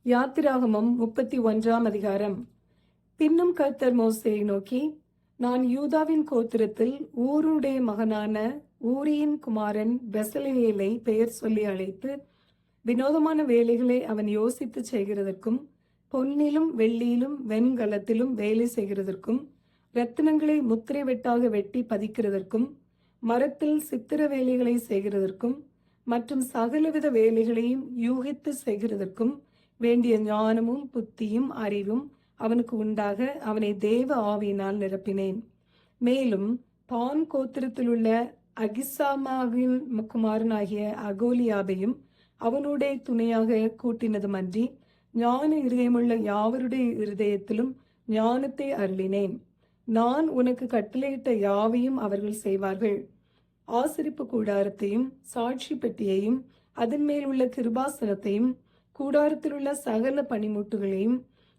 யாத்திராகமம் 31 அதிகாரம். பின்னும் கர்த்தர் மோசேயை நோக்கி, நான் யூதாவின் கோத்திரத்தில் ஊருடைய மகனான ஊரியின் குமாரன் பெசலெயேலை பெயர் சொல்லி அழைத்து, வினோதமான வேலைகளை அவன் யோசித்து செய்கிறதற்கும், பொன்னிலும் வெள்ளியிலும் வெண்கலத்திலும் வேலை செய்கிறதற்கும், இரத்தினங்களை முத்திரை வெட்டாக வெட்டி பதிக்கிறதற்கும், மரத்தில் சித்திர வேலைகளை செய்கிறதற்கும் மற்றும் சகலவித வேலைகளையும் யூகித்து செய்கிறதற்கும் வேண்டிய ஞானமும் புத்தியும் அறிவும் அவனுக்கு உண்டாக அவனை தேவ ஆவியினால் நிரப்பினேன். மேலும் தான் கோத்திரத்தில் உள்ள அகிசாமாவின் குமாரனாகிய அகோலியாபையும் அவனுடைய துணையாக கூட்டினதுமன்றி ஞான இருதயமுள்ள யாவருடைய இருதயத்திலும் ஞானத்தை அருளினேன். நான் உனக்கு கட்டளையிட்ட யாவையும் அவர்கள் செய்வார்கள். ஆசரிப்பு கூடாரத்தையும் சாட்சி பெட்டியையும் அதன் மேல் உள்ள கிருபாசனத்தையும் கூடாரத்தில் உள்ள சகல பனிமூட்டுகளையும்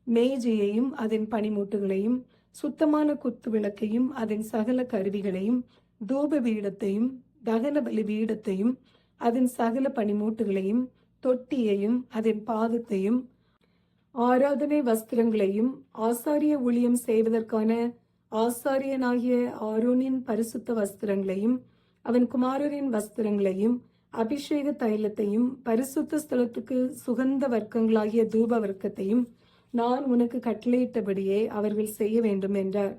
மேஜையையும் அதன் பனிமூட்டுகளையும் சுத்தமான குத்து விளக்கையும் அதன் சகல கருவிகளையும் தூப பீடத்தையும் தகன பலி பீடத்தையும் அதன் சகல பனிமூட்டுகளையும் தொட்டியையும் அதன் பாதத்தையும் ஆராதனை வஸ்திரங்களையும் ஆசாரிய ஊழியம் செய்வதற்கான ஆசாரியனாகிய ஆரோனின் பரிசுத்த வஸ்திரங்களையும் அவன் குமாரரின் வஸ்திரங்களையும் அபிஷேக தைலத்தையும் பரிசுத்த ஸ்தலத்துக்கு சுகந்த வர்க்கங்களாகிய தூப வர்க்கத்தையும் நான் உனக்கு கட்டளையிட்டபடியே அவர்கள் செய்ய வேண்டும் என்றார்.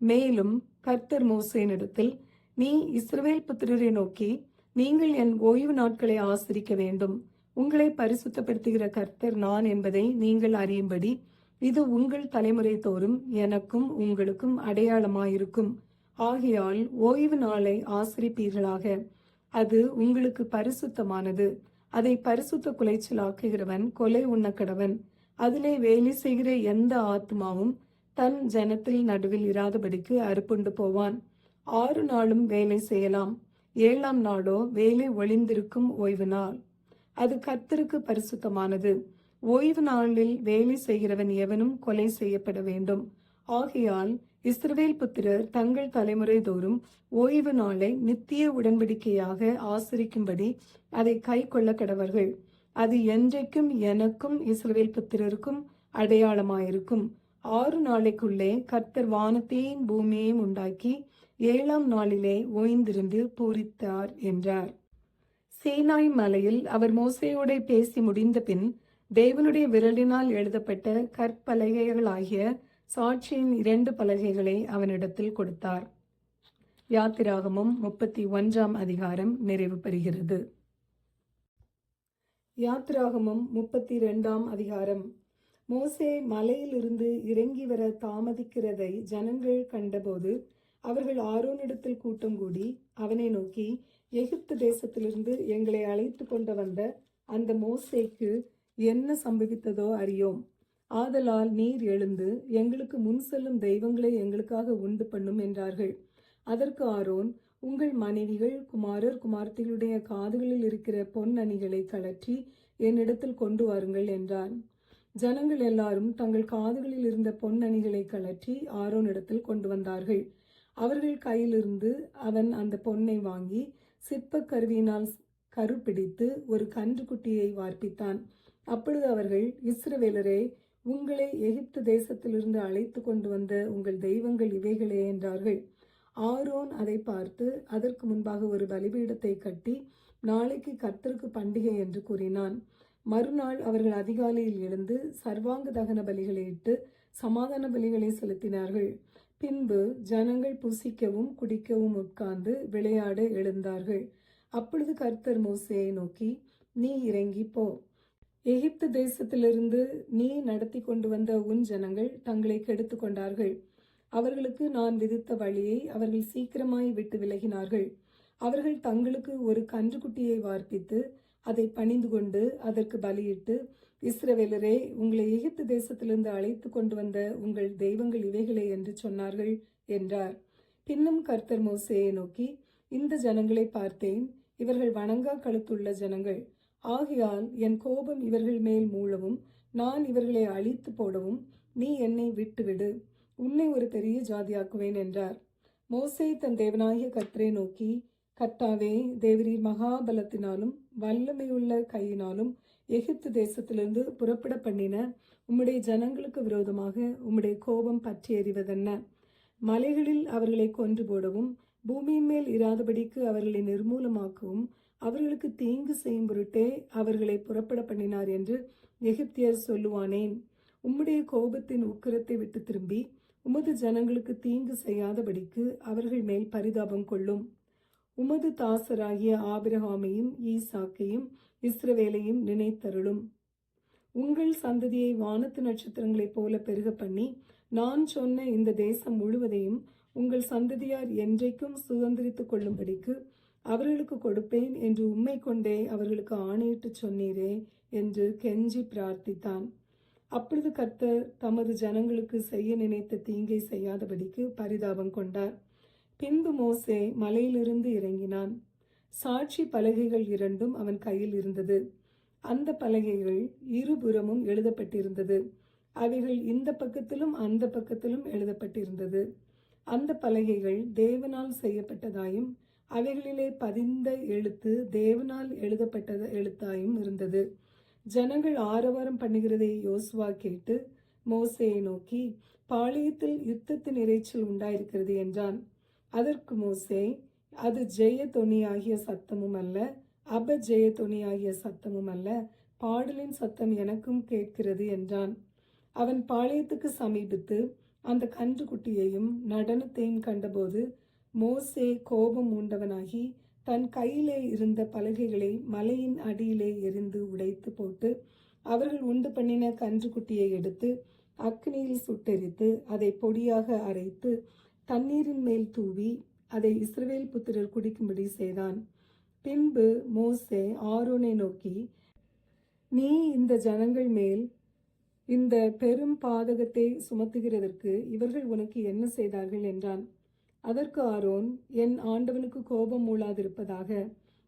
மேலும் கர்த்தர் மோசேயினிடத்தில், நீ இஸ்ரவேல் புத்திரரை நோக்கி, நீங்கள் என் ஓய்வு நாட்களை ஆசரிக்க வேண்டும். உங்களை பரிசுத்தப்படுத்துகிற கர்த்தர் நான் என்பதை நீங்கள் அறியும்படி இது உங்கள் தலைமுறை தோறும் எனக்கும் உங்களுக்கும் அடையாளமாயிருக்கும். ஆகையால் ஓய்வு நாளை ஆசரிப்பீர்களாக. அது உங்களுக்கு பரிசுத்தமானது. அதை பரிசுத்த குலைச்சலாக்குகிறவன் கொலை உண்ணக்கடவன். அதிலே வேலை செய்கிற எந்த ஆத்மாவும் தன் ஜனத்தில் நடுவில் இராதபடிக்கு அறுப்புண்டு போவான். 6 நாளும் வேலை செய்யலாம். 7ஆம் நாளோ வேலை ஒளிந்திருக்கும் ஓய்வு நாள். அது கர்த்தருக்கு பரிசுத்தமானது. ஓய்வு நாளில் வேலை செய்கிறவன் எவனும் கொலை செய்யப்பட வேண்டும். ஆகையால் இஸ்ரவேல் புத்திரர் தங்கள் தலைமுறை தோறும் ஓய்வு நாளை நித்திய உடன்படிக்கையாக ஆசரிக்கும்படி அதை கை கொள்ள கடவர்கள். அது என்றைக்கும் எனக்கும் இஸ்ரவேல் புத்திரருக்கும் அடையாளமாயிருக்கும். 6 நாளைக்குள்ளே கர்த்தர் வானத்தையும் பூமியையும் உண்டாக்கி 7ஆம் நாளிலே ஓய்ந்திருந்து பூரித்தார் என்றார். சீனாய் மலையில் அவர் மோசேயோட பேசி முடிந்த பின் தேவனுடைய விரலினால் எழுதப்பட்ட கற்பலகைகளாகிய சாட்சியின் 2 பலகைகளை அவனிடத்தில் கொடுத்தார். யாத்திராகமம் 31 அதிகாரம் நிறைவு பெறுகிறது. யாத்திராகமம் 32 அதிகாரம். மோசே மலையிலிருந்து இறங்கி வர தாமதிக்கிறதை ஜனங்கள் கண்டபோது அவர்கள் ஆரோனிடத்தில் கூட்டம் கூடி அவனை நோக்கி, எகிப்து தேசத்திலிருந்து எங்களை அழைத்து கொண்டு வந்த அந்த மோசேக்கு என்ன சம்பவித்ததோ அறியோம். ஆதலால் நீர் எழுந்து எங்களுக்கு முன் செல்லும் தெய்வங்களை எங்களுக்காக உண்டு பண்ணும் என்றார்கள். அதற்கு ஆரோன், உங்கள் மனைவிகள் குமாரர் குமார்த்திகளுடைய காதுகளில் இருக்கிற பொன் அணிகளை கழற்றி என்னிடத்தில் கொண்டு வாருங்கள் என்றான். ஜனங்கள் எல்லாரும் தங்கள் காதுகளில் இருந்த பொன் அணிகளை கழற்றி ஆரோனிடத்தில் கொண்டு வந்தார்கள். அவர்கள் கையிலிருந்து அவன் அந்த பொன்னை வாங்கி சிற்ப கருவியினால் கருப்பிடித்து ஒரு கன்றுக்குட்டியை வார்ப்பித்தான். அப்பொழுது அவர்கள், இஸ்ரவேலரே, உங்களை எகிப்து தேசத்திலிருந்து அழைத்து கொண்டு வந்த உங்கள் தெய்வங்கள் இவைகளே என்றார்கள். ஆரோன் அதை பார்த்து அதற்கு முன்பாக ஒரு பலிபீடத்தை கட்டி, நாளைக்கு கர்த்தருக்கு பண்டிகை என்று கூறினான். மறுநாள் அவர்கள் அதிகாலையில் எழுந்து சர்வாங்க தகன பலிகளை இட்டு சமாதான பலிகளை செலுத்தினார்கள். பின்பு ஜனங்கள் புசிக்கவும் குடிக்கவும் உட்கார்ந்து விளையாட எழுந்தார்கள். அப்பொழுது கர்த்தர் மோசேயை நோக்கி, நீ இறங்கி போ. எகிப்து தேசத்திலிருந்து நீ நடத்தி கொண்டு வந்த உன் ஜனங்கள் தங்களை கெடுத்து கொண்டார்கள். அவர்களுக்கு நான் விதித்த வழியை அவர்கள் சீக்கிரமாய் விட்டு விலகினார்கள். அவர்கள் தங்களுக்கு ஒரு கன்றுக்குட்டியை வார்ப்பித்து அதை பணிந்து கொண்டு அதற்கு பலியிட்டு, இஸ்ரவேலரே, உங்களை எகிப்து தேசத்திலிருந்து அழைத்து கொண்டு வந்த உங்கள் தெய்வங்கள் இவைகளே என்று சொன்னார்கள் என்றார். பின்னும் கர்த்தர் மோசேயை நோக்கி, இந்த ஜனங்களை பார்த்தேன். இவர்கள் வணங்கா கழுத்துள்ள ஜனங்கள். ஆகையால் என் கோபம் இவர்கள் மேல் மூழவும் நான் இவர்களை அழித்து போடவும் நீ என்னை விட்டுவிடு. உன்னை ஒரு பெரிய ஜாதியாக்குவேன் என்றார். மோசே தன் தேவனாகிய கர்த்தரை நோக்கி, கர்த்தாவே, தேவரீர் மகாபலத்தினாலும் வல்லமையுள்ள கையினாலும் எகிப்து தேசத்திலிருந்து புறப்பட பண்ணின உம்முடைய ஜனங்களுக்கு விரோதமாக உம்முடைய கோபம் பற்றி எறிவதென்ன? மலைகளில் அவர்களை கொன்று போடவும் பூமியின் மேல் இராதபடிக்கு அவர்களை நிர்மூலமாக்கவும் அவர்களுக்கு தீங்கு செய்யும் பொருட்டே அவர்களை புறப்பட பண்ணினார் என்று எகிப்தியர் சொல்லுவானேன்? உம்முடைய கோபத்தின் உக்கிரத்தை விட்டு திரும்பி உமது ஜனங்களுக்கு தீங்கு செய்யாதபடிக்கு அவர்கள் மேல் பரிதாபம் கொள்ளும். உமது தாசராகிய ஆபிரகாமையும் ஈசாக்கையும் இஸ்ரவேலையும் நினைத்தருளும். உங்கள் சந்ததியை வானத்து நட்சத்திரங்களைப் போல பெருக பண்ணி நான் சொன்ன இந்த தேசம் முழுவதையும் உங்கள் சந்ததியார் என்றைக்கும் சுதந்திரித்துக் கொள்ளும்படிக்கு அவர்களுக்கு கொடுப்பேன் என்று உம்மை கொண்டே அவர்களுக்கு ஆணையிட்டு சொன்னீரே என்று கெஞ்சி பிரார்த்தித்தான். அப்பொழுது கர்த்தர் தமது ஜனங்களுக்கு செய்ய நினைத்த தீங்கை செய்யாதபடிக்கு பரிதாபம் கொண்டார். பின்பு மோசே மலையிலிருந்து இறங்கினான். சாட்சி பலகைகள் 2 அவன் கையில் இருந்தது. அந்த பலகைகள் இருபுறமும் எழுதப்பட்டிருந்தது. அவைகள் இந்த பக்கத்திலும் அந்த பக்கத்திலும் எழுதப்பட்டிருந்தது. அந்த பலகைகள் தேவனால் செய்யப்பட்டதாயும் அவைகளிலே பதிந்த எழுத்து தேவனால் எழுதப்பட்ட எழுத்தாயும் இருந்தது. ஜனங்கள் ஆரவாரம் பண்ணுகிறதை யோசுவா கேட்டு மோசேயை நோக்கி, பாளையத்தில் யுத்தத்தின் இரைச்சல் உண்டாயிருக்கிறது என்றான். அதற்கு மோசே, அது ஜெய தொனியாகிய சத்தமும் அல்ல, அபஜெய தொனியாகிய சத்தமும் அல்ல, பாடலின் சத்தம் எனக்கும் கேட்கிறது என்றான். அவன் பாளையத்துக்கு சமீபித்து அந்த கன்றுக்குட்டியையும் நடனத்தையும் கண்டபோது மோசே கோபம் உண்டவனாகி தன் கையிலே இருந்த பலகைகளை மலையின் அடியிலே எரிந்து உடைத்து போட்டு அவர்கள் உண்டு பண்ணின கன்றுக்குட்டியை எடுத்து அக்னியில் சுட்டெரித்து அதை பொடியாக அரைத்து தண்ணீரின் மேல் தூவி அதை இஸ்ரவேல் புத்திரர் குடிக்கும்படி செய்தான். பின்பு மோசே ஆரோனை நோக்கி, நீ இந்த ஜனங்கள் மேல் இந்த பெரும் பாதகத்தை சுமத்துகிறதற்கு இவர்கள் உனக்கு என்ன செய்தார்கள் என்றான். அதற்கு ஆரோன், என் ஆண்டவனுக்கு கோபம் மூளாதிருப்பதாக,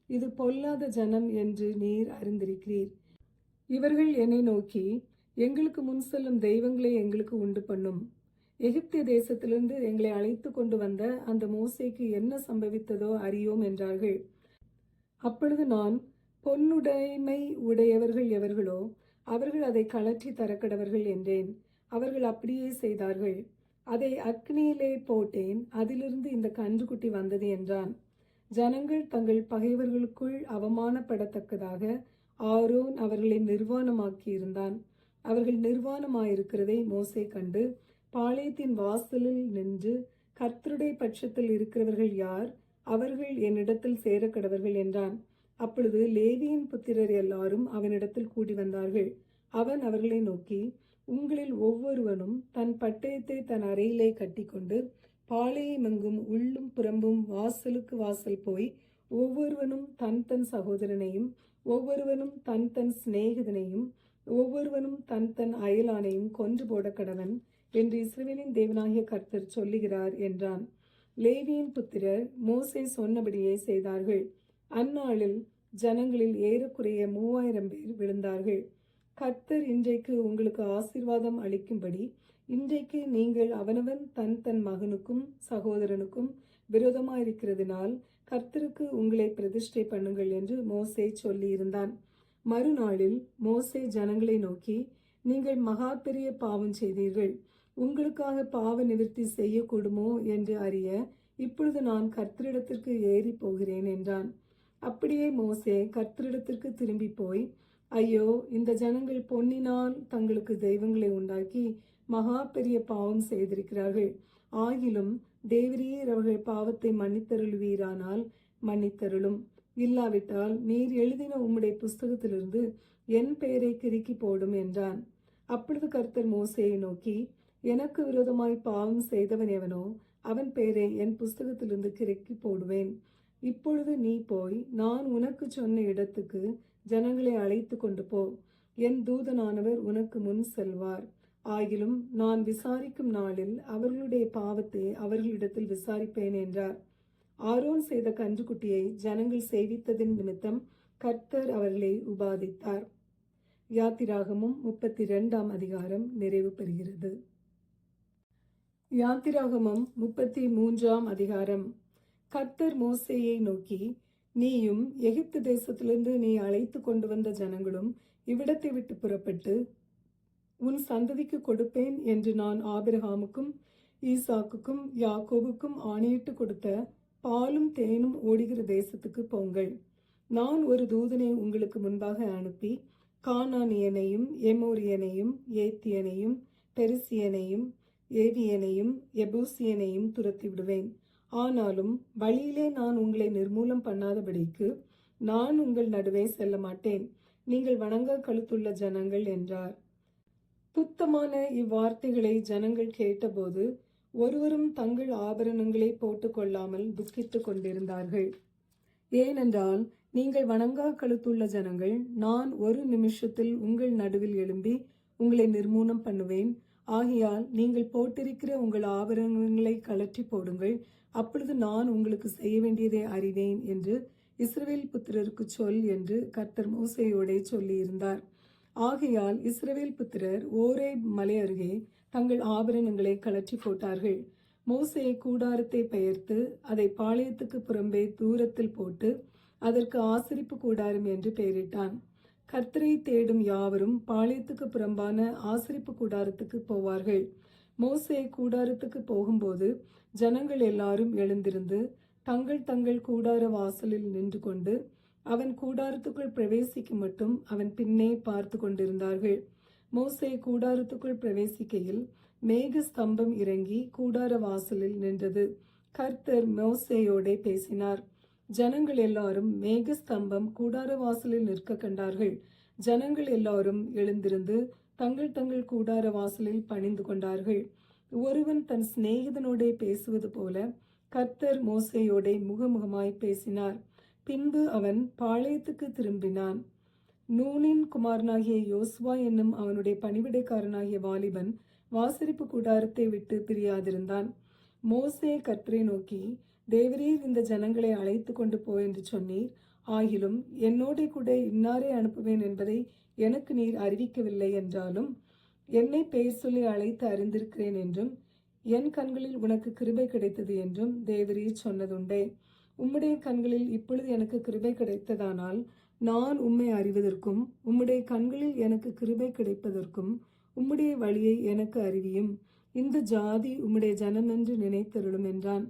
இது பொல்லாத ஜனம் என்று நீர் அறிந்திருக்கிறீர். இவர்கள் என்னை நோக்கி, எங்களுக்கு முன் செல்லும் தெய்வங்களை எங்களுக்கு உண்டு பண்ணும். எகிப்திய தேசத்திலிருந்து எங்களை அழைத்து கொண்டு வந்த அந்த மோசேக்கு என்ன சம்பவித்ததோ அறியோம் என்றார்கள். அப்பொழுது நான், பொன்னுடைமை உடையவர்கள் எவர்களோ அவர்கள் அதை கழற்றி தரக்கடவர்கள் என்றேன். அவர்கள் அப்படியே செய்தார்கள். அதை அக்னியிலே போட்டேன், அதிலிருந்து இந்த கன்றுக்குட்டி வந்தது என்றான். ஜனங்கள் தங்கள் பகைவர்களுக்குள் அவமானப்படத்தக்கதாக ஆரோன் அவர்களை நிர்வாணமாக்கி இருந்தான். அவர்கள் நிர்வாணமாயிருக்கிறதை மோசே கண்டு பாளையத்தின் வாசலில் நின்று, கர்த்தருடைய பட்சத்தில் இருக்கிறவர்கள் யார்? அவர்கள் என்னிடத்தில் சேரக்கடவர்கள் என்றான். அப்பொழுது லேவியின் புத்திரர் எல்லாரும் அவனிடத்தில் கூடி வந்தார்கள். அவன் அவர்களை நோக்கி, உங்களில் ஒவ்வொருவனும் தன் பட்டயத்தை தன் அறையிலே கட்டிக்கொண்டு பாளையமெங்கும் உள்ளும் புறம்பும் வாசலுக்கு வாசல் போய் ஒவ்வொருவனும் தன் தன் சகோதரனையும் ஒவ்வொருவனும் தன் தன் சிநேகிதனையும் ஒவ்வொருவனும் தன் தன் அயலானையும் கொன்று போட கடவன் என்று இஸ்ரவேலின் தேவனாகிய கர்த்தர் சொல்லுகிறார் என்றான். லேவியின் புத்திரர் மோசே சொன்னபடியே செய்தார்கள். அந்நாளில் ஜனங்களில் ஏறக்குறைய 3000 பேர் விழுந்தார்கள். கர்த்தர் இன்றைக்கு உங்களுக்கு ஆசீர்வாதம் அளிக்கும்படி இன்றைக்கு நீங்கள் அவனவன் தன் தன் மகனுக்கும் சகோதரனுக்கும் விரோதமாயிருக்கிறதினால் கர்த்தருக்கு உங்களை பிரதிஷ்டை பண்ணுங்கள் என்று மோசே சொல்லியிருந்தான். மறுநாளில் மோசே ஜனங்களை நோக்கி, நீங்கள் மகா பெரிய பாவம் செய்தீர்கள். உங்களுக்காக பாவ நிவர்த்தி செய்யக்கூடுமோ என்று அறிய இப்பொழுது நான் கர்த்தரிடத்திற்கு ஏறி போகிறேன் என்றான். அப்படியே மோசே கர்த்தரிடத்திற்கு திரும்பி போய், ஐயோ, இந்த ஜனங்கள் பொன்னினால் தங்களுக்கு தெய்வங்களை உண்டாக்கி மகா பெரிய பாவம் செய்திருக்கிறார்கள். ஆகிலும் தேவரீர் அவர்கள் பாவத்தை மன்னித்தருளுவீரானால் மன்னித்தருளும். இல்லாவிட்டால் நீர் எழுதின உம்முடைய புஸ்தகத்திலிருந்து என் பெயரை கிறுக்கி போடும் என்றான். அப்பொழுது கர்த்தர் மோசேயை நோக்கி, எனக்கு விரோதமாய் பாவம் செய்தவன் எவனோ அவன் பெயரை என் புஸ்தகத்திலிருந்து கிறுக்கி போடுவேன். இப்பொழுது நீ போய் நான் உனக்கு சொன்ன இடத்துக்கு ஜனங்களை அழைத்து கொண்டு போ. என் தூதனானவர் உனக்கு முன் செல்வார். ஆகிலும் நான் விசாரிக்கும் நாளில் அவர்களுடைய பாவத்தை அவர்களிடத்தில் விசாரிப்பேன் என்றார். ஆரோன் செய்த கன்றுக்குட்டியை ஜனங்கள் சேவித்ததின் நிமித்தம் கர்த்தர் அவர்களை உபாதித்தார். யாத்திராகமும் 32ஆம் அதிகாரம் நிறைவு பெறுகிறது. யாத்திராகமம் 33ஆம் அதிகாரம். கர்த்தர் மோசேயை நோக்கி, நீயும் எகிப்து தேசத்திலிருந்து நீ அழைத்து கொண்டு வந்த ஜனங்களும் இவ்விடத்தை விட்டு புறப்பட்டு உன் சந்ததிக்கு கொடுப்பேன் என்று நான் ஆபிரகாமுக்கும் ஈசாக்குக்கும் யாக்கோபுக்கும் ஆணையிட்டு கொடுத்த பாலும் தேனும் ஓடுகிற தேசத்துக்கு போங்கள். நான் ஒரு தூதனை உங்களுக்கு முன்பாக அனுப்பி கானானியனையும் எமோரியனையும் ஏத்தியனையும் பெரிசியனையும் ஏவியனையும் எபூசியனையும் துரத்தி விடுவேன். ஆனாலும் வழியிலே நான் உங்களை நிர்மூலம் பண்ணாதபடிக்கு நான் உங்கள் நடுவே செல்ல மாட்டேன். நீங்கள் வணங்கா கழுத்துள்ள ஜனங்கள் என்றார். புத்தமான இவ்வார்த்தைகளை ஜனங்கள் கேட்டபோது ஒருவரும் தங்கள் ஆபரணங்களை போட்டுக்கொள்ளாமல் துக்கித்துக் கொண்டிருந்தார்கள். ஏனென்றால் நீங்கள் வணங்கா கழுத்துள்ள ஜனங்கள், நான் ஒரு நிமிஷத்தில் உங்கள் நடுவில் எழும்பி உங்களை நிர்மூலம் பண்ணுவேன். ஆகையால் நீங்கள் போட்டிருக்கிற உங்கள் ஆபரணங்களை கழற்றி போடுங்கள், அப்பொழுது நான் உங்களுக்கு செய்ய வேண்டியதை அறிவேன் என்று இஸ்ரவேல் புத்திரருக்கு சொல் என்று கர்த்தர் மோசேயோடே சொல்லியிருந்தார். ஆகையால் இஸ்ரவேல் புத்திரர் ஓரேப் மலை அருகே தங்கள் ஆபரணங்களை கழற்றி போட்டார்கள். மோசே கூடாரத்தை பெயர்த்து அதை பாளையத்துக்கு புறம்பே தூரத்தில் போட்டு அதற்கு ஆசரிப்பு கூடாரம் என்று பெயரிட்டான். கர்த்தரை தேடும் யாவரும் பாளையத்துக்கு புறம்பான ஆசரிப்பு கூடாரத்துக்கு போவார்கள். மோசே கூடாரத்துக்கு போகும்போது ஜனங்கள் எல்லாரும் எழுந்திருந்து தங்கள் தங்கள் கூடார வாசலில் நின்று கொண்டு அவன் கூடாரத்துக்குள் பிரவேசிக்கும் மட்டும் அவன் பின்னே பார்த்து கொண்டிருந்தார்கள். மோசே கூடாரத்துக்குள் பிரவேசிக்கையில் மேக ஸ்தம்பம் இறங்கி கூடார வாசலில் நின்றது. கர்த்தர் மோசேயோடே பேசினார். ஜனங்கள் எல்லாரும் மேக ஸ்தம்பம் கூடார வாசலில் நிற்க கண்டார்கள். ஜனங்கள் எல்லாரும் எழுந்திருந்து தங்கள் தங்கள் கூடார வாசலில் பணிந்து கொண்டார்கள். ஒருவன் தன் சிநேகிதனோடே பேசுவது போல கர்த்தர் மோசேயோடே முகமுகமாய் பேசினார். பின்பு அவன் பாளையத்துக்கு திரும்பினான். நூனின் குமாரனாகிய யோசுவா என்னும் அவனுடைய பணிவிடைக்காரனாகிய வாலிபன் வாசரிப்பு கூடாரத்தை விட்டு பிரியாதிருந்தான். மோசே கர்த்தரை நோக்கி, தேவரீர் இந்த ஜனங்களை அழைத்து கொண்டு போ என்று சொன்னீர். ஆகிலும் என்னோட கூட இன்னாரை அனுப்புவேன் என்பதை எனக்கு நீர் அறிவிக்கவில்லை என்றாலும் என்னை பெயர் சொல்லி அழைத்து அறிந்திருக்கிறேன் என்றும் என் கண்களில் உனக்கு கிருபை கிடைத்தது என்றும் தேவரீர் சொன்னதுண்டே. உம்முடைய கண்களில் இப்பொழுது எனக்கு கிருபை கிடைத்ததானால் நான் உம்மை அறிவதற்கும் உம்முடைய கண்களில் எனக்கு கிருபை கிடைப்பதற்கும் உம்முடைய வழியை எனக்கு அறிவியும். இந்த ஜாதி உம்முடைய ஜனமென்று நினைத்தருளும் என்றான்.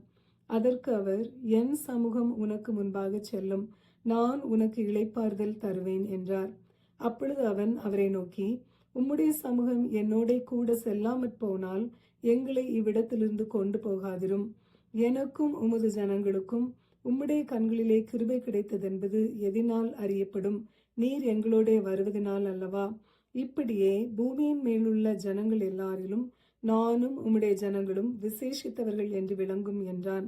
அதற்கு அவர், என் சமூகம் உனக்கு முன்பாக செல்லும், நான் உனக்கு இளைப்பாறுதல் தருவேன் என்றார். அப்பொழுது அவன் அவரை நோக்கி, உம்முடைய சமூகம் என்னோட கூட செல்லாமற் போனால் எங்களை இவ்விடத்திலிருந்து கொண்டு போகாதிரும். எனக்கும் உமது ஜனங்களுக்கும் உம்முடைய கண்களிலே கிருபை கிடைத்ததென்பது எதினால் அறியப்படும்? நீர் எங்களோட வருவதனால் அல்லவா? இப்படியே பூமியின் மேலுள்ள ஜனங்கள் எல்லாரிலும் நானும் உம்முடைய ஜனங்களும் விசேஷித்தவர்கள் என்று விளங்கும் என்றான்.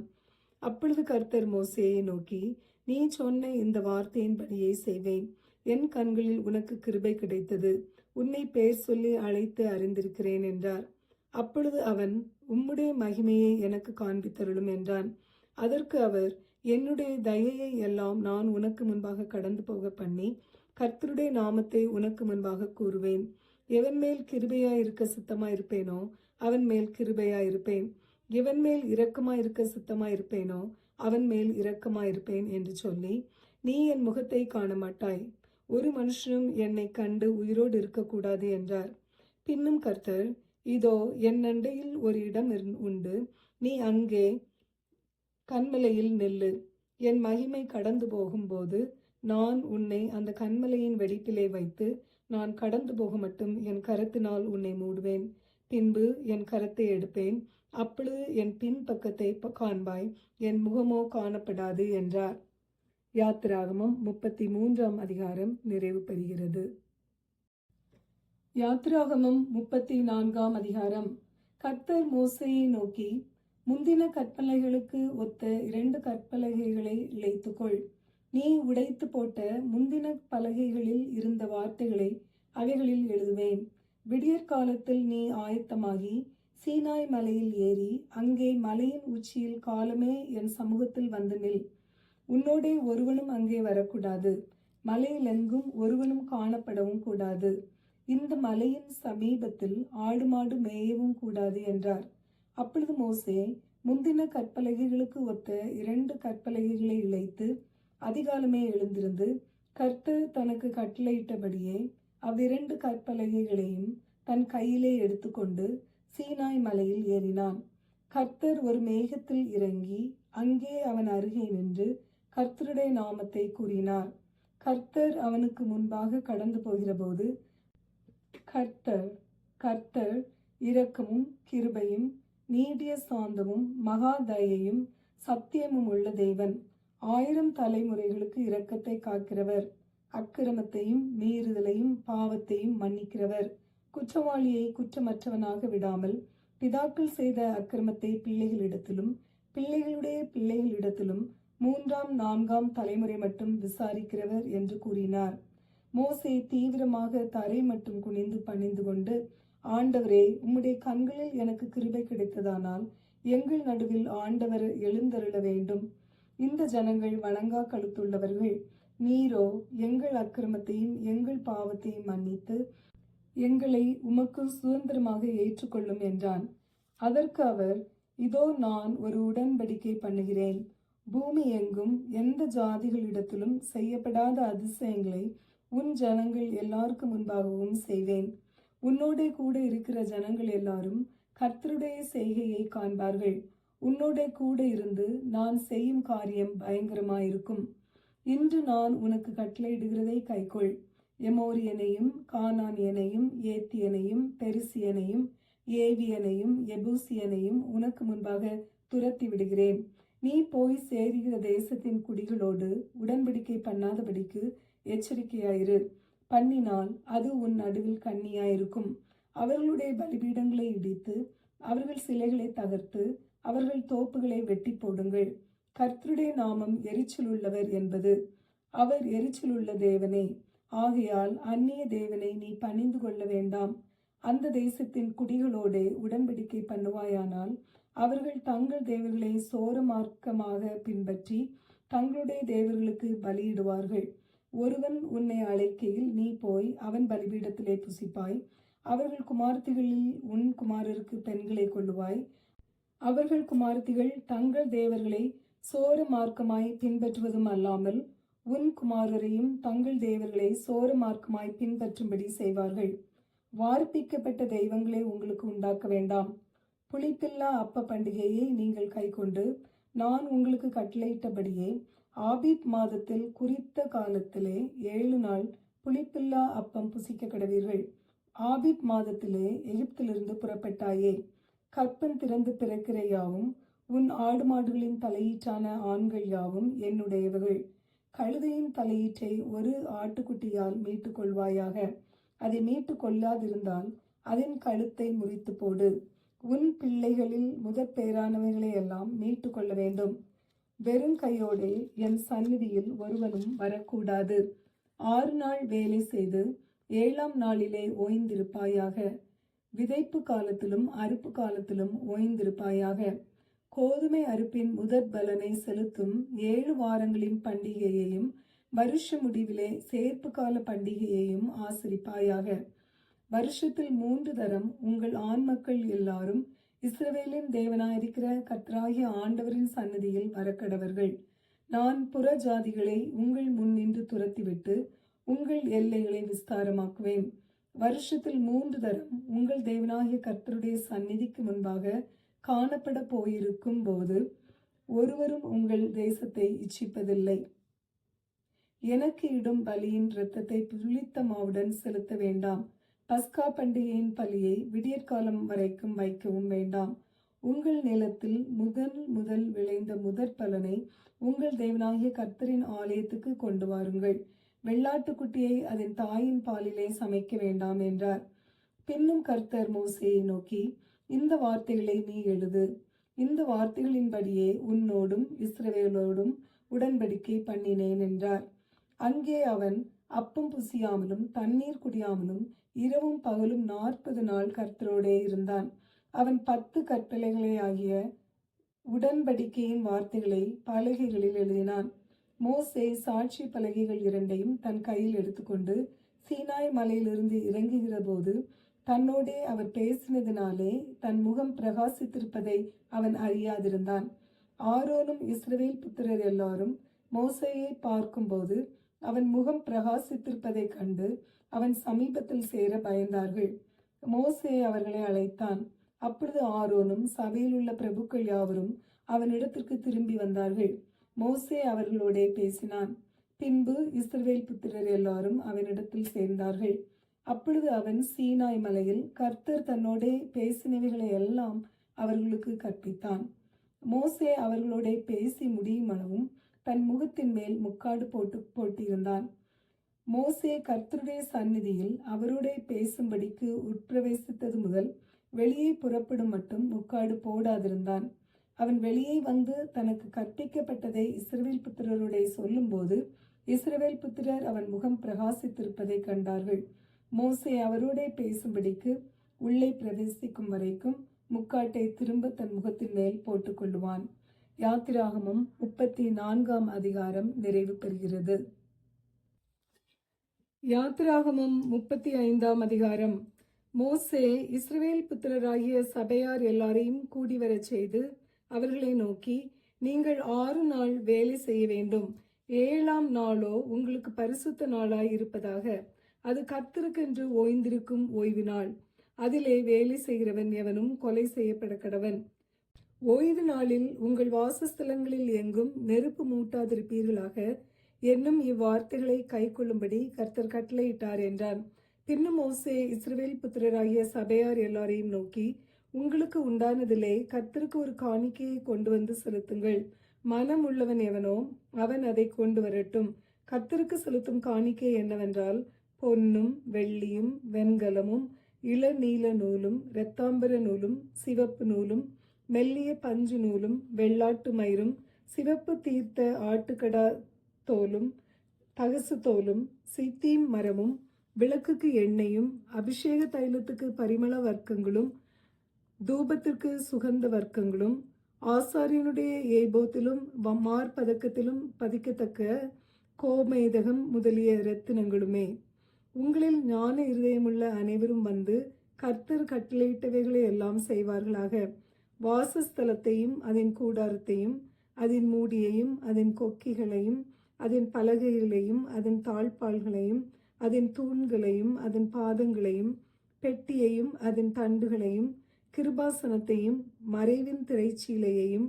அப்பொழுது கர்த்தர் மோசேயை நோக்கி, நீ சொன்ன இந்த வார்த்தையின்படியே செய்வேன். என் கண்களில் உனக்கு கிருபை கிடைத்தது, உன்னை பெயர் சொல்லி அழைத்து அறிந்திருக்கிறேன் என்றார். அப்பொழுது அவன், உம்முடைய மகிமையை எனக்கு காண்பித்தருளும் என்றான். அதற்கு அவர், என்னுடைய தயையை எல்லாம் நான் உனக்கு முன்பாக கடந்து போக பண்ணி கர்த்தருடைய நாமத்தை உனக்கு முன்பாக கூறுவேன். எவன் மேல் கிருபையாயிருக்க சித்தமாயிருப்பேனோ அவன் மேல் கிருபையாயிருப்பேன், எவன் மேல் இரக்கமாயிருக்க சித்தமாயிருப்பேனோ அவன் மேல் இரக்கமாயிருப்பேன் என்று சொல்லி, நீ என் முகத்தை காண மாட்டாய், ஒரு மனுஷனும் என்னை கண்டு உயிரோடு இருக்கக்கூடாது என்றார். பின்னும் கர்த்தர், இதோ என் அண்டையில் ஒரு இடம் உண்டு, நீ அங்கே கன்மலையில் நில்லு. என் மகிமை கடந்து போகும்போது நான் உன்னை அந்த கன்மலையின் வெடிப்பிலே வைத்து நான் கடந்து போக மட்டும் என் கரத்தினால் உன்னை மூடுவேன். பின்பு என் கரத்தை எடுப்பேன், அப்பொழுது என் பின் பக்கத்தை காண்பாய், என் முகமோ காணப்படாது என்றார். யாத்திராகமம் 33ஆம் அதிகாரம் நிறைவு பெறுகிறது. யாத்திராகமம் 34ஆம் அதிகாரம். கர்த்தர் மோசேயை நோக்கி, முந்தின கற்பலகைகளுக்கு ஒத்த 2 கற்பலகைகளை இழைத்துக்கொள். நீ உடைத்து போட்ட முந்தின பலகைகளில் இருந்த வார்த்தைகளை அவைகளில் எழுதுவேன். விடியற்காலத்தில் நீ ஆயத்தமாகி சீனாய் மலையில் ஏறி அங்கே மலையின் உச்சியில் காலமே என் சமூகத்தில் வந்து நில். உன்னோடே ஒருவனும் அங்கே வரக்கூடாது, மலையிலெங்கும் ஒருவனும் காணப்படவும் கூடாது. இந்த மலையின் சமீபத்தில் ஆடு மாடு மேயவும் கூடாது என்றார். அப்பொழுது மோசே முந்தின கற்பலகைகளுக்கு ஒத்த 2 கற்பலகைகளை இழைத்து அதிகாலமே எழுந்திருந்து கர்த்தர் தனக்கு கட்டளையிட்டபடியே அவ்விரண்டு கற்பலகைகளையும் தன் கையிலே எடுத்துக்கொண்டு சீனாய் மலையில் ஏறினான். கர்த்தர் ஒரு மேகத்தில் இறங்கி அங்கே அவன் அருகே நின்று கர்த்தருடைய நாமத்தை கூறினார். கர்த்தர் அவனுக்கு முன்பாக கடந்து போகிறபோது, கர்த்தர் கர்த்தர் இரக்கமும் கிருபையும் நீடிய சாந்தமும் மகா தயையும் சத்தியமும் உள்ள தேவன், 1000 தலைமுறைகளுக்கு இரக்கத்தை காக்கிறவர், அக்கிரமத்தையும் மீறுதலையும் பாவத்தையும் மன்னிக்கிறவர், குற்றவாளியை குற்றமற்றவனாக விடாமல் பிதாக்கள் செய்த அக்கிரமத்தை பிள்ளைகளிடத்திலும் பிள்ளைகளுடைய பிள்ளைகளிடத்திலும் 3ஆம் 4ஆம் தலைமுறை மட்டும் விசாரிக்கிறவர் என்று கூறினார். மோசே தீவிரமாக தரை மட்டும் குனிந்து பணிந்து கொண்டு, ஆண்டவரே, உம்முடைய கண்களில் எனக்கு கிருபை கிடைத்ததானால் எங்கள் நடுவில் ஆண்டவர் எழுந்தருள வேண்டும். இந்த ஜனங்கள் வணங்கா கழுத்துள்ளவர்கள். நீரோ எங்கள் அக்கிரமத்தையும் எங்கள் பாவத்தையும் மன்னித்து எங்களை உமக்கு சுதந்திரமாக ஏற்றுக்கொள்ளும் என்றான். அதற்கு அவர், இதோ நான் ஒரு உடன்படிக்கை பண்ணுகிறேன். பூமி எங்கும் எந்த ஜாதிகளிடத்திலும் செய்யப்படாத அதிசயங்களை உன் ஜனங்கள் எல்லாருக்கு முன்பாகவும் செய்வேன். உன்னோடே கூட இருக்கிற ஜனங்கள் எல்லாரும் கர்த்தருடைய செய்கையை காண்பார்கள். உன்னோடே கூட இருந்து நான் செய்யும் காரியம் பயங்கரமாயிருக்கும். இன்று நான் உனக்கு கட்டளையிடுகிறதை கைக்கொள். எமோரியனையும் கானானியனையும் ஏத்தியனையும் பெரிசியனையும் ஏவியனையும் எபூசியனையும் உனக்கு முன்பாக துரத்தி விடுகிறேன். நீ போய் சேருகிற தேசத்தின் குடிகளோடு உடன்படிக்கை பண்ணாதபடிக்கு எச்சரிக்கையாயிரு. பண்ணினால் அது உன் நடுவில் கண்ணியாயிருக்கும். அவர்களுடைய பலிபீடங்களை இடித்து அவர்கள் சிலைகளை தகர்த்து அவர்கள் தோப்புகளை வெட்டி போடுங்கள். கர்த்தருடைய நாமம் எரிச்சலுள்ளவர் என்பது. அவர் எரிச்சலுள்ள தேவனே. ஆகையால் அந்நிய தேவனை நீ பணிந்து கொள்ள வேண்டாம். அந்த தேசத்தின் குடிகளோடே உடன்படிக்கை பண்ணுவாயானால் அவர்கள் தங்கள் தேவர்களை சோர மார்க்கமாக பின்பற்றி தங்களுடைய தேவர்களுக்கு பலியிடுவார்கள். ஒருவன் உன்னை அழைக்கையில் நீ போய் அவன் பலிபீடத்திலே புசிப்பாய். அவர்கள் குமாரத்திகளில் உன் குமாரருக்கு பெண்களை கொள்ளுவாய். அவர்கள் குமாரத்திகள் தங்கள் தேவர்களை சோர மார்க்கமாய் பின்பற்றுவதும் அல்லாமல் உன் குமாரரையும் தங்கள் தேவர்களை சோர மார்க்கமாய் பின்பற்றும்படி செய்வார்கள். வார்ப்பிக்கப்பட்ட தெய்வங்களை உங்களுக்கு உண்டாக்க வேண்டாம். புளிப்பில்லா அப்ப பண்டிகையை நீங்கள் கைக்கொண்டு நான் உங்களுக்கு கட்டளையிட்டபடியே ஆபீப் மாதத்தில் குறித்த காலத்திலே 7 நாள் புளிப்பில்லா அப்பம் புசிக்க கடவீர்கள். ஆபீப் மாதத்திலே எகிப்திலிருந்து புறப்பட்டாயே. கற்பன் திறந்து பிறக்கிற யாவும் உன் ஆடு மாடுகளின் தலையீற்றான ஆண்கள் யாவும் என்னுடையவர்கள். கழுதையின் தலையீற்றை ஒரு ஆட்டுக்குட்டியால் மீட்டுக் கொள்வாயாக. அதை மீட்டு கொள்ளாதிருந்தால் அதன் கழுத்தை முறித்து போடு. உன் பிள்ளைகளில் முதற் பேரானவைகளை எல்லாம் மீட்டு கொள்ள வேண்டும். வெறும் கையோடே என் சந்நிதியில் ஒருவனும் வரக்கூடாது. 6 நாள் வேலை செய்து 7ஆம் நாளிலே ஓய்ந்திருப்பாயாக. விதைப்பு காலத்திலும் அறுப்பு காலத்திலும் ஓய்ந்திருப்பாயாக. கோதுமை அறுப்பின் முதற் பலனை செலுத்தும் 7 வாரங்களின் பண்டிகையையும் வருஷ முடிவிலே சேர்ப்பு கால பண்டிகையையும் ஆசரிப்பாயாக. வருஷத்தில் 3 தரம் உங்கள் ஆண் மக்கள் எல்லாரும் இஸ்ரவேலின் தேவனாயிருக்கிற கர்த்தராகிய ஆண்டவரின் சந்நிதியில் வரக்கடவர்கள். நான் புற ஜாதிகளை உங்கள் முன் நின்று துரத்திவிட்டு உங்கள் எல்லைகளை விஸ்தாரமாக்குவேன். வருஷத்தில் 3 தரம் உங்கள் தேவனாகிய கர்த்தருடைய சந்நிதிக்கு முன்பாக காணப்பட போயிருக்கும் போது ஒருவரும் உங்கள் தேசத்தை இச்சிப்பதில்லை. எனக்கு இடும் பலியின் இரத்தத்தை புளித்த மாவுடன் செலுத்த வேண்டாம். பஸ்கா பண்டிகையின் பலியை விடியற்காலம் வரைக்கும் வைக்கவும் வேண்டாம். உங்கள் நிலத்தில் முதல் விளைந்த முதற் பலனை உங்கள் தேவனாகிய கர்த்தரின் ஆலயத்துக்கு கொண்டு வாருங்கள். வெள்ளாட்டுக்குட்டியை அதன் தாயின் பாலிலே சமைக்க வேண்டாம் என்றார். பின்னும் கர்த்தர் மோசேயை நோக்கி, இந்த வார்த்தைகளை நீ எழுது. இந்த வார்த்தைகளின்படியே உன்னோடும் இஸ்ரவேலோடும் உடன்படிக்கை பண்ணினேன் என்றார். அங்கே அவன் அப்பம் புசியாமலும் தண்ணீர் குடியாமலும் இரவும் பகலும் 40 நாள் கர்த்தரோடே இருந்தான். அவன் 10 கற்பலைகளை ஆகிய உடன்படிக்கையின் வார்த்தைகளை பலகைகளில் எழுதினான். மோசே சாட்சி பலகைகள் 2ஐயும் தன் கையில் எடுத்துக்கொண்டு சீனாய் மலையிலிருந்து இறங்குகிற போது தன்னோடே அவர் பேசினதினாலே தன் முகம் பிரகாசித்திருப்பதை அவன் அறியாதிருந்தான். ஆரோனும் இஸ்ரவேல் புத்திரர் எல்லாரும் மோசேயை பார்க்கும்போது அவன் முகம் பிரகாசித்திருப்பதைக் கண்டு அவன் சமீபத்தில் சேர பயந்தார்கள். மோசே அவர்களை அழைத்தான். அப்பொழுது ஆரோனும் சபையில் உள்ள பிரபுக்கள் யாவரும் அவனிடத்திற்கு திரும்பி வந்தார்கள். மோசே அவர்களோடே பேசினான். பின்பு இஸ்ரவேல் புத்திரர் எல்லாரும் அவனிடத்தில் சேர்ந்தார்கள். அப்பொழுது அவன் சீனாய் மலையில் கர்த்தர் தன்னோடே பேசினவைகளை எல்லாம் அவர்களுக்கு கற்பித்தான். மோசே அவர்களோடே பேசி முடியும் அளவும் தன் முகத்தின் மேல் முக்காடு போட்டிருந்தான். மோசே கர்த்தருடைய சந்நிதியில் அவரோடே பேசும்படிக்கு உட்பிரவேசித்தது முதல் வெளியே புறப்படும் மட்டும் முக்காடு போடாதிருந்தான். அவன் வெளியே வந்து தனக்கு கற்பிக்கப்பட்டதை இஸ்ரவேல் புத்திரருடைய சொல்லும்போது இஸ்ரவேல் புத்திரர் அவன் முகம் பிரகாசித்திருப்பதை கண்டார்கள். மோசே அவரோடே பேசும்படிக்கு உள்ளே பிரவேசிக்கும் வரைக்கும் முக்காட்டை திரும்ப தன் முகத்தின் மேல் போட்டுக்கொள்ளுவான். யாத்திராகமம் 34ஆம் அதிகாரம் நிறைவு பெறுகிறது. யாத்திராகமம் 35ஆம் அதிகாரம். மோசே இஸ்ரவேல் புத்திரராகிய சபையார் எல்லாரையும் கூடி வரச் செய்து அவர்களை நோக்கி, நீங்கள் 6 நாள் வேலை செய்ய வேண்டும். 7ஆம் நாளோ உங்களுக்கு பரிசுத்த நாளாய் இருப்பதாக. அது கர்த்தருக்கென்று ஓய்ந்திருக்கும் ஓய்வு நாள். அதிலே வேலை செய்கிறவன் எவனும் கொலை செய்யப்பட கடவன். ஓய்வு நாளில் உங்கள் வாசஸ்தலங்களில் எங்கும் நெருப்பு மூட்டாதிருப்பீர்களாக என்னும் இவ்வார்த்தைகளை கை கொள்ளும்படி கர்த்தர் கட்டளையிட்டார் என்றான். பின்னும் மோசே இஸ்ரவேல் புத்திரராகிய சபையார் எல்லாரையும் நோக்கி, உங்களுக்கு உண்டானதிலே கர்த்தருக்கு ஒரு காணிக்கையை கொண்டு வந்து செலுத்துங்கள். மனம் உள்ளவன் எவனோ அவன் அதை கொண்டு வரட்டும். கர்த்தருக்கு செலுத்தும் காணிக்கை என்னவென்றால், பொன்னும் வெள்ளியும் வெண்கலமும் இளநீல நூலும் இரத்தாம்பர நூலும் சிவப்பு நூலும் மெல்லிய பஞ்சு நூலும் வெள்ளாட்டு மயிரும் சிவப்பு தீர்த்த ஆட்டுக்கடா தோலும் தகசு தோலும் சித்தீம் மரமும் விளக்குக்கு எண்ணெயும் அபிஷேக தைலத்துக்கு பரிமள வர்க்கங்களும் தூபத்திற்கு சுகந்த வர்க்கங்களும் ஆசாரியனுடைய ஏபோத்திலும் மார்பதக்கத்திலும் பதிக்கத்தக்க கோமேதகம் முதலிய இரத்தினங்களுமே. உங்களில் ஞான இருதயமுள்ள அனைவரும் வந்து கர்த்தர் கட்டளையிட்டவைகளை எல்லாம் செய்வார்களாக. வாசஸ்தலத்தையும் அதன் கூடாரத்தையும் அதன் மூடியையும் அதன் கொக்கிகளையும் அதன் பலகைகளையும் அதன் தாழ்பால்களையும் அதன் தூண்களையும் அதன் பாதங்களையும் பெட்டியையும் அதன் தண்டுகளையும் கிருபாசனத்தையும் மறைவின் திரைச்சீலையையும்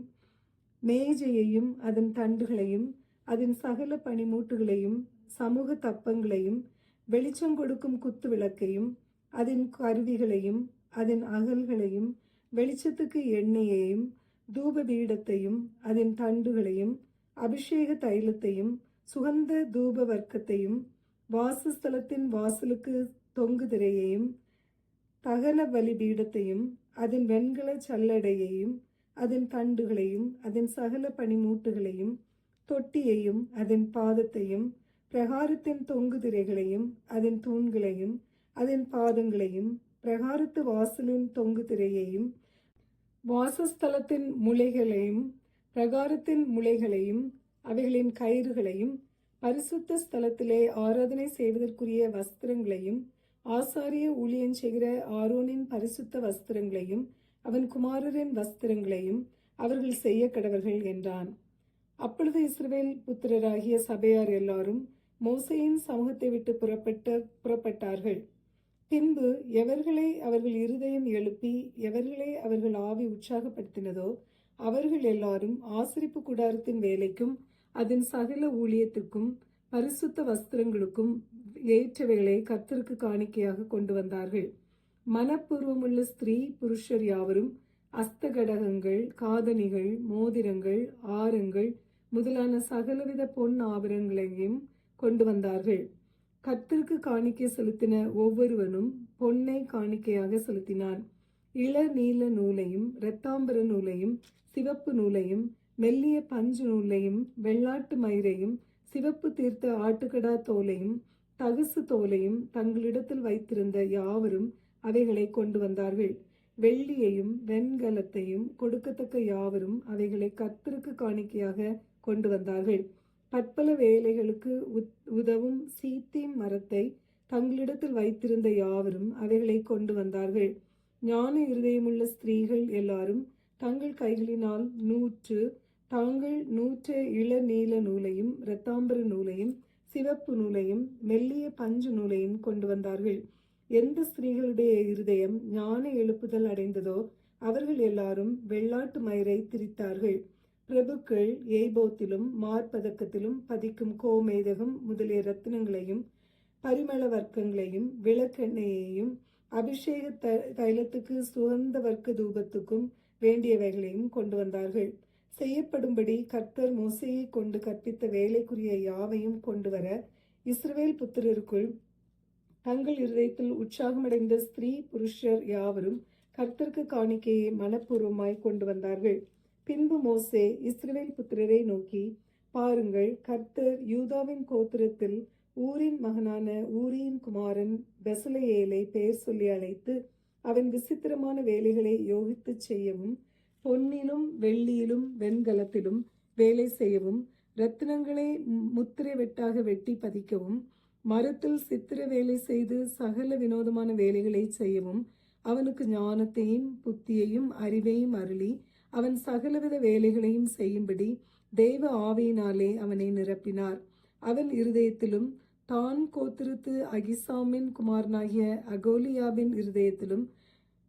மேஜையையும் அதன் தண்டுகளையும் அதன் சகல பனிமூட்டுகளையும் சமூக தப்பங்களையும் வெளிச்சம் கொடுக்கும் குத்து விளக்கையும் அதன் கருவிகளையும் அதன் அகல்களையும் வெளிச்சத்துக்கு எண்ணெயையும் தூப பீடத்தையும் அதன் தண்டுகளையும் அபிஷேக தைலத்தையும் சுகந்த தூப வர்க்கத்தையும் வாசஸ்தலத்தின் வாசலுக்கு தொங்கு திரையையும் தகன பலி பீடத்தையும் அதன் வெண்கல சல்லடையையும் அதன் தண்டுகளையும் அதன் சகல பனிமூட்டுகளையும் தொட்டியையும் அதன் பாதத்தையும் பிரகாரத்தின் தொங்கு திரைகளையும் அதன் தூண்களையும் அதன் பாதங்களையும் பிரகாரத்து வாசலின் தொங்கு திரையையும் வாசஸ்தலத்தின் முளைகளையும் பிரகாரத்தின் முளைகளையும் அவைகளின் கயிறுகளையும் பரிசுத்த ஸ்தலத்திலே ஆராதனை செய்வதற்குரிய வஸ்திரங்களையும் ஆசாரிய ஊழியம் செய்கிற ஆரோனின் பரிசுத்த வஸ்திரங்களையும் அவன் குமாரரின் வஸ்திரங்களையும் அவர்கள் செய்ய கடவர்கள் என்றான். அப்பொழுது இஸ்ரவேல் புத்திரராகிய சபையார் எல்லாரும் மோசேயின் சமூகத்தை விட்டு புறப்பட்டார்கள். பின்பு எவர்களை அவர்கள் இருதயம் எழுப்பி எவர்களை அவர்கள் ஆவி உற்சாகப்படுத்தினதோ அவர்கள் எல்லாரும் ஆசரிப்பு கூடாரத்தின் வேலைக்கும் அதன் சகல ஊழியத்திற்கும் பரிசுத்த வஸ்திரங்களுக்கும் ஏற்றவைகளை கர்த்தருக்கு காணிக்கையாக கொண்டு வந்தார்கள். மனப்பூர்வமுள்ள ஸ்திரீ புருஷர் யாவரும் அஸ்தகடகங்கள், காதணிகள், மோதிரங்கள், ஆரங்கள் முதலான சகலவித பொன் ஆபரணங்களையும் கொண்டு வந்தார்கள். கர்த்தருக்கு காணிக்கை செலுத்தின ஒவ்வொருவனும் பொன்னை காணிக்கையாக செலுத்தினான். இள நீல நூலையும் இரத்தாம்பர நூலையும் சிவப்பு நூலையும் மெல்லிய பஞ்சு நூலையும் வெள்ளாட்டு மயிரையும் சிவப்பு தீர்த்த ஆட்டுக்கடா தோலையும் தகுசு தோலையும் தங்களிடத்தில் வைத்திருந்த யாவரும் அவைகளை கொண்டு வந்தார்கள். வெள்ளியையும் வெண்கலத்தையும் கொடுக்கத்தக்க யாவரும் அவைகளை கர்த்தருக்கு காணிக்கையாக கொண்டு வந்தார்கள். பற்பல வேலைகளுக்கு உதவும் சீத்தீம் மரத்தை தங்களிடத்தில் வைத்திருந்த யாவரும் அவைகளை கொண்டு வந்தார்கள். ஞான இருதயமுள்ள ஸ்திரீகள் எல்லாரும் தங்கள் கைகளினால் தாங்கள் நூற்ற இள நீல நூலையும் இரத்தாம்பர நூலையும் சிவப்பு நூலையும் மெல்லிய பஞ்சு நூலையும் கொண்டு வந்தார்கள். எந்த ஸ்திரீகளுடைய இருதயம் ஞான எழுப்புதல் அடைந்ததோ அவர்கள் எல்லாரும் வெள்ளாட்டு மயிரை திரித்தார்கள். பிரபுக்கள் ஏபோத்திலும் மார்பதக்கத்திலும் பதிக்கும் கோமேதகம் முதலிய ரத்தினங்களையும் பரிமள வர்க்கங்களையும் விளக்கெண்ணெயையும் அபிஷேக தைலத்துக்கு சுகந்த வர்க்க தூபத்துக்கும் வேண்டியவைகளையும் கொண்டு வந்தார்கள். செய்யப்படும்படி கர்த்தர் மோசேயை கொண்டு கற்பித்த வேலைக்குரிய யாவையும் கொண்டு வர இஸ்ரவேல் புத்திரருக்குள் தங்கள் இருதயத்தில் உற்சாகமடைந்த ஸ்திரீ புருஷர் யாவரும் கர்த்தருக்கு காணிக்கையை மனப்பூர்வமாய் கொண்டு வந்தார்கள். பின்பு மோசே இஸ்ரவேல் புத்திரரை நோக்கி, பாருங்கள், கர்த்தர் யூதாவின் கோத்திரத்தில் ஊரின் மகனான ஊரியின் குமாரன் பெசலெயேலை பெயர் சொல்லி அழைத்து அவன் விசித்திரமான வேலைகளை யோகித்து செய்யவும் பொன்னிலும் வெள்ளியிலும் வெண்கலத்திலும் வேலை செய்யவும் இரத்தினங்களை முத்திரை வெட்டாக வெட்டி பதிக்கவும் மரத்தில் சித்திர வேலை செய்து சகல வினோதமான வேலைகளை செய்யவும் அவனுக்கு ஞானத்தையும் புத்தியையும் அறிவையும் அருளி அவன் சகலவித வேலைகளையும் செய்யும்படி தெய்வ ஆவியினாலே அவனை நிரப்பினார். அவன் இருதயத்திலும் தான் கோத்திரத்து அகிசாமின் குமாரனாகிய அகோலியாவின் இருதயத்திலும்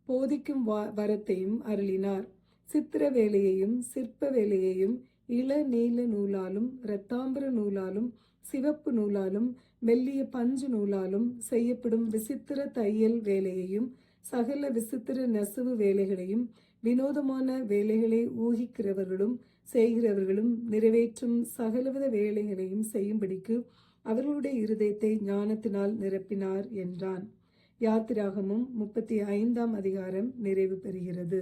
போதிக்கும் வரத்தையும் அருளினார். சித்திர வேலையையும் சிற்ப வேலையையும் இள நீல நூலாலும் இரத்தாம்பர நூலாலும் சிவப்பு நூலாலும் மெல்லிய பஞ்சு நூலாலும் செய்யப்படும் விசித்திர தையல் வேலையையும் சகல விசித்திர நெசவு வேலைகளையும் வினோதமான வேலைகளை ஊகிக்கிறவர்களும் செய்கிறவர்களும் நிறைவேற்றும் சகலவித வேலைகளையும் செய்யும்படிக்கு அவர்களுடைய இருதயத்தை ஞானத்தினால் நிரப்பினார் என்றான். யாத்திராகமும் 35 அதிகாரம் நிறைவு பெறுகிறது.